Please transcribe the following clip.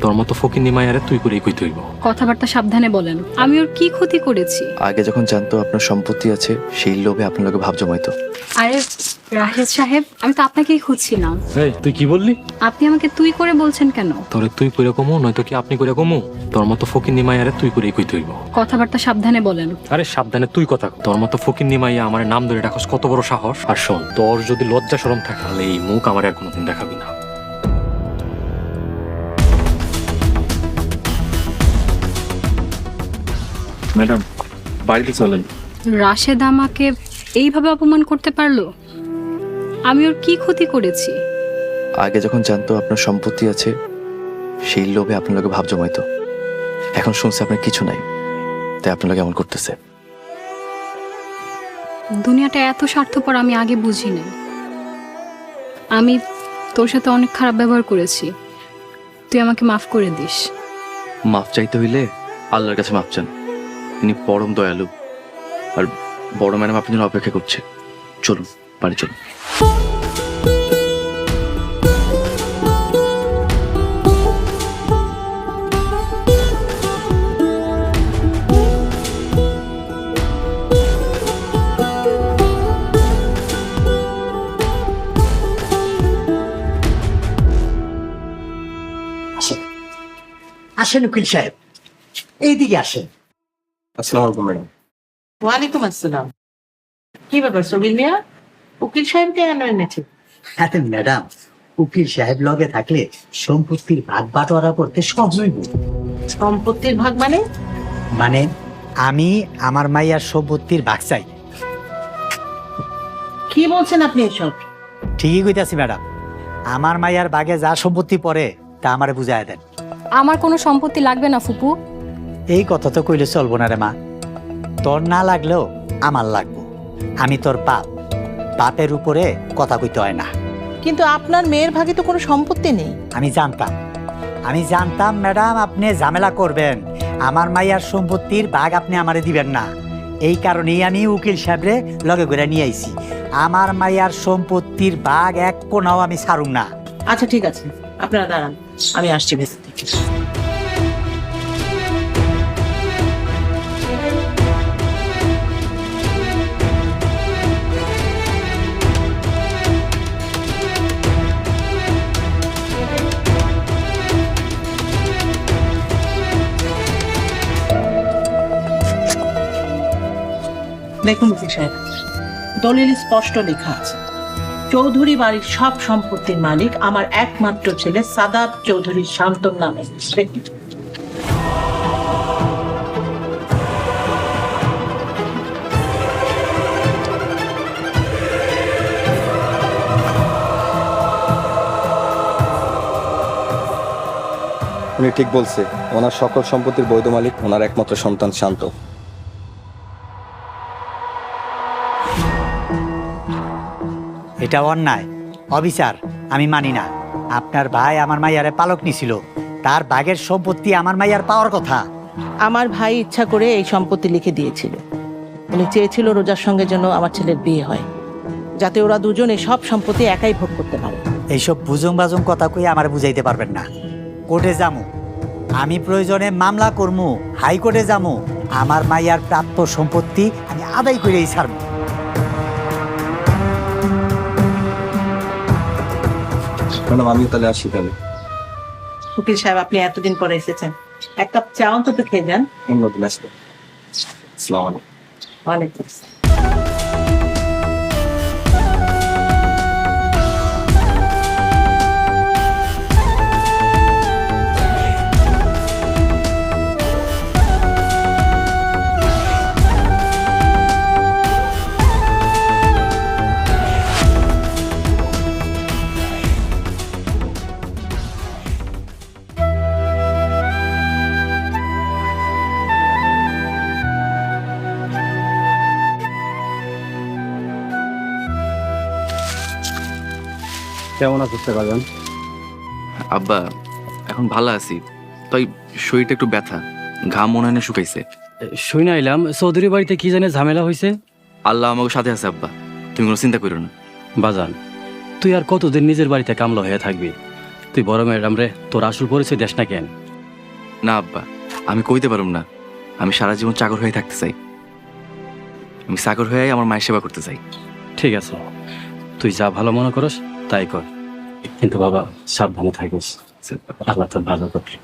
তোর মতো ফকিন্নি মায়ারে তুই করেই কইতে হইব। কথাবার্তা সাবধানে বলেন। আমি ওর কি ক্ষতি করেছি? আগে যখন জানতো আপনার সম্পত্তি আছে সেই লোভে আপনার লোকে ভাব জমাইতো। আরে রাশেদ সাহেব, আমি তো আপনাকেই খুঁজছিলাম। এই তুই কি বললি? আপনি আমাকে তুই করে বলছেন কেন? তোরে তুই কইরা কমু নয়তো কি আপনি কইরা কমু? তোর মতো ফকিন্নি মায়ারে তুই করেই কইতে হইব। কথাবার্তা সাবধানে বলেন। আরে সাবধানে তুই কথা কও। তোর মতো ফকিন্নি মাইয়া আমার নাম ধরে ডাকস কত বড় সাহস। আর শোন, তোর যদি লজ্জা শরম থাকে তাহলে এই মুখ আমার আর কোনোদিন দেখাবি না। ম্যাডাম বাড়িতে চলেন। রাশেদ আমাকে এইভাবে অপমান করতে পারলো? আমি ওর কি ক্ষতি করেছি? আগে যখন জানতো আপনার সম্পত্তি আছে সেই লোভে আপনার লোকে ভাব জমাইতো। এখন শুনছে আপনার কিছু নাই, তাই আপনার লোকে এমন করতেছে। দুনিয়াটা এত স্বার্থপর আমি আগে বুঝিনি। আমি তোর সাথে অনেক খারাপ ব্যবহার করেছি, তুই আমাকে মাফ করে দিস। মাফ চাইতে হইলে আল্লাহর কাছে মাফ চান, তিনি পরম দয়ালু। আর বড় ম্যাডাম আপনার জন্য অপেক্ষা করছে। চলুন বাড়ি চলুন। আসেন উকিল সাহেব, এইদিকে আসেন। আসসালামু আলাইকুম ম্যাডাম। ওয়ালাইকুম আসসালাম। কি ব্যাপার সবিল মিয়া, উকিল সাহেবকে কেন এনেছে? হ্যাঁ ম্যাডাম, উকিল সাহেব লগে থাকলে সম্পত্তির ভাগ বাটোয়ারা করতে সহজ হইব। সম্পত্তির ভাগ মানে? মানে আমি আমার মাইয়ার সম্পত্তির ভাগ চাই। কি বলছেন আপনি এসব? ঠিকই কইতাছি ম্যাডাম, আমার মাইয়ার ভাগে যা সম্পত্তি পড়ে তা আমারে বুঝায় দেন। আমার কোনো সম্পত্তি লাগবে না ফুপু। এই কথা তো কইলে চলবো না রে মা, তোর না লাগলেও আমার লাগবো। আমি তোর বাপ, বাপের উপরে কথা কইতে হয় না। কিন্তু আপনার মেয়ের ভাগে তো কোনো সম্পত্তি নেই। আমি জানতাম ম্যাডাম আপনি ঝামেলা করবেন, আমার মাইয়ার সম্পত্তির ভাগ আপনি আমারে দিবেন না। এই কারণেই আমি উকিল সাহেবরে লগে করে নিয়ে আইছি। আমার মাইয়ার সম্পত্তির ভাগ এক কোনাও আমি ছাড়ুম না। আচ্ছা ঠিক আছে, আপনারা দাঁড়ান, আমি আসছি ভেতর থেকে। দেখুন উকিল সাহেব, দলিল স্পষ্ট লেখা আছে, চৌধুরী বাড়ির সব সম্পত্তির মালিক আমার একমাত্র ছেলে সাদাব চৌধুরী শান্তর নামে। দেখুন। উনি ঠিক বলছে, ওনার সকল সম্পত্তির বৈধ মালিক ওনার একমাত্র সন্তান শান্ত। এটা অন্যায়, অবিচার, আমি মানি না। আপনার ভাই আমার মাইয়ারে পালক নিছিল, তার ভাগের সম্পত্তি আমার মাইয়ার পাওয়ার কথা। আমার ভাই ইচ্ছা করে এই সম্পত্তি লিখে দিয়েছিল। উনি চেয়েছিল রোজার সঙ্গে যেন আমার ছেলের বিয়ে হয়, যাতে ওরা দুজন এই সব সম্পত্তি একাই ভোগ করতে পারে। এইসব বুজং বাজং কথা কই আমার বুঝাইতে পারবেন না। কোর্টে যামু, আমি প্রয়োজনে মামলা করমু, হাইকোর্টে যামু, আমার মাইয়ার প্রাপ্ত সম্পত্তি আমি আদায় করেই ছাড়বো। ম্যাডাম আমি তাহলে আসি তাহলে। উকিল সাহেব, আপনি এতদিন পরে এসেছেন, এক কাপ চা অন্তত খেয়ে যান। অন্যদিন আসবো। আসসালামু আলাইকুম। ওয়ালাইকুম আসসালাম। কেমন আছো বাজান? আব্বা এখন ভালো আছি, তাই শরীরটা একটু ব্যথা, ঘাম মনে হয় শুকাইছে। শুই না এলাম চৌধুরী বাড়িতে কি জানে ঝামেলা হয়েছে। আল্লাহ আমাকে সাথে আছে আব্বা, তুমি কোনো চিন্তা করো না। বাজান, তুই আর কতদিন নিজের বাড়িতে কামলা হয়ে থাকবি? তুই বড় ম্যাডাম রে তোর আসল পরিচয় দেশ না কেন? না আব্বা, আমি কইতে পারুম না। আমি সারা জীবন চাকর হয়ে থাকতে চাই। আমি চাকর হয়ে আমার মায়ের সেবা করতে চাই। ঠিক আছে, তুই যা ভালো মনে করস তাই কর, কিন্তু বাবা সাবধানে থাকিস। আল্লাহ তোর ভালো করবে।